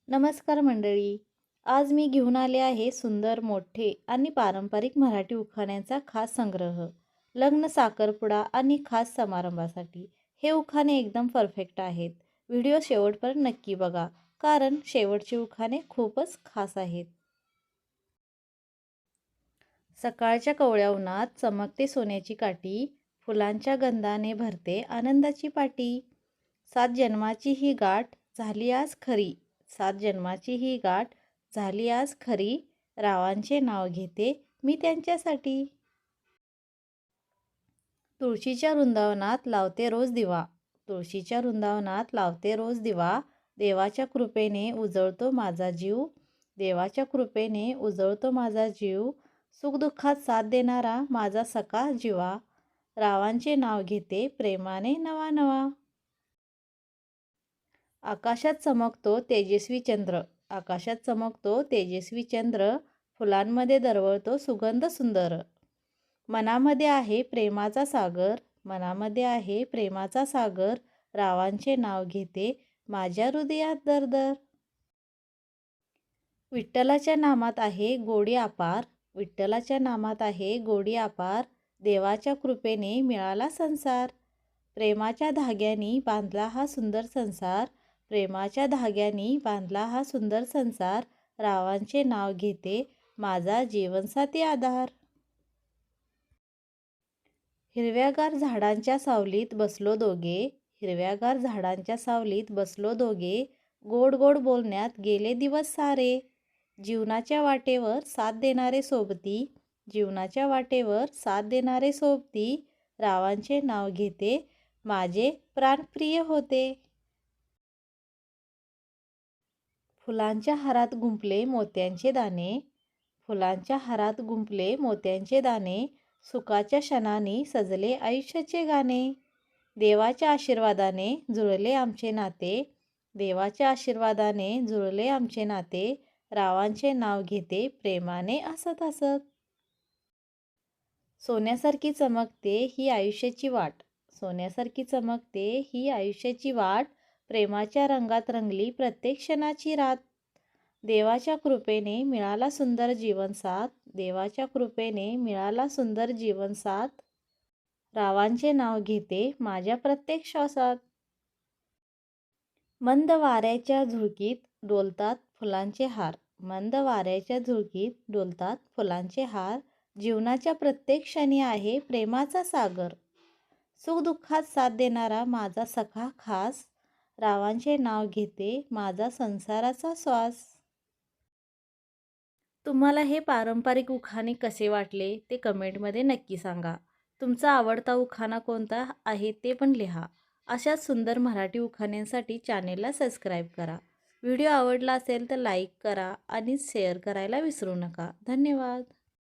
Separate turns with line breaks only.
नमस्कार मंडळी. आज मी घेऊन आले आहे सुंदर मोठे आणि पारंपरिक मराठी उखाण्यांचा खास संग्रह. लग्न, साखरपुडा आणि खास समारंभासाठी हे उखाणे एकदम परफेक्ट आहेत. व्हिडिओ शेवटपर्यंत नक्की बघा, कारण शेवटचे उखाणे खूपच खास आहेत. सकाळच्या कोवळ्या उन्हात चमकते सोन्याची काठी, फुलांच्या गंधाने भरते आनंदाची पाटी. 7 जन्माची ही गाठ झाली आज खरी, 7 जन्माची ही गाठ झाली आज खरी, रावांचे नाव घेते मी त्यांच्यासाठी. तुळशीच्या वृंदावनात लावते रोज दिवा, तुळशीच्या वृंदावनात लावते रोज दिवा, देवाच्या कृपेने उजळतो माझा जीव, देवाच्या कृपेने उजळतो माझा जीव, सुखदुःखात साथ देणारा माझा सखा जीवा, रावांचे नाव घेते प्रेमाने नवा नवा. आकाशात चमकतो तेजस्वी चंद्र, आकाशात चमकतो तेजस्वी चंद्र, फुलांमध्ये दरवळतो सुगंध सुंदर, मनामध्ये आहे प्रेमाचा सागर, मनामध्ये आहे प्रेमाचा सागर, रावांचे नाव घेते माझ्या हृदयात दरदर. विठ्ठलाच्या नामात आहे गोडी अपार, विठ्ठलाच्या नामात आहे गोडी अपार, देवाच्या कृपेने मिळाला संसार, प्रेमाच्या धाग्यानी बांधला हा सुंदर संसार, प्रेमाच्या धाग्यानी बांधला हा सुंदर संसार, रावांचे नाव घेते माझा जीवनसाथी आधार. हिरव्यागार झाडांच्या सावलीत बसलो दोघे, हिरव्यागार झाडांच्या सावलीत बसलो दोघे, गोड गोड बोलण्यात गेले दिवस सारे, जीवनाच्या वाटेवर साथ देणारे सोबती, जीवनाच्या वाटेवर साथ देणारे सोबती, रावांचे नाव घेते माझे प्राणप्रिय होते. फुलांच्या हारात गुंफले मोत्यांचे दाणे, फुलांच्या हारात गुंफले मोत्यांचे दाणे, सुखाच्या क्षणांनी सजले आयुष्याचे गाणे, देवाच्या आशीर्वादाने जुळले आमचे नाते, देवाच्या आशीर्वादाने जुळले आमचे नाते, रावांचे नाव घेते प्रेमाने हसत हसत. सोन्यासारखी चमकते ही आयुष्याची वाट, सोन्यासारखी चमकते ही आयुष्याची वाट, प्रेमाच्या रंगात रंगली प्रत्येक क्षणाची रात, देवाच्या कृपेने मिळाला सुंदर जीवनसाथ, देवाच्या कृपेने मिळाला सुंदर जीवनसाथ, रावांचे नाव घेते माझ्या प्रत्येक श्वासात. मंद वाऱ्याच्या झुळकीत डोलतात फुलांचे हार, मंद वाऱ्याच्या झुळकीत डोलतात फुलांचे हार, जीवनाच्या प्रत्येक क्षणी आहे प्रेमाचा सागर, सुखदुःखात साथ देणारा माझा सखा खास, रावांचे नाव घेते माझा संसाराचा श्वास. तुम्हाला हे पारंपरिक उखाणे कसे वाटले ते कमेंटमध्ये नक्की सांगा. तुमचा आवडता उखाणा कोणता आहे ते पण लिहा. अशाच सुंदर मराठी उखाण्यांसाठी चॅनेलला सबस्क्राईब करा. व्हिडिओ आवडला असेल तर लाईक करा आणि शेअर करायला विसरू नका. धन्यवाद.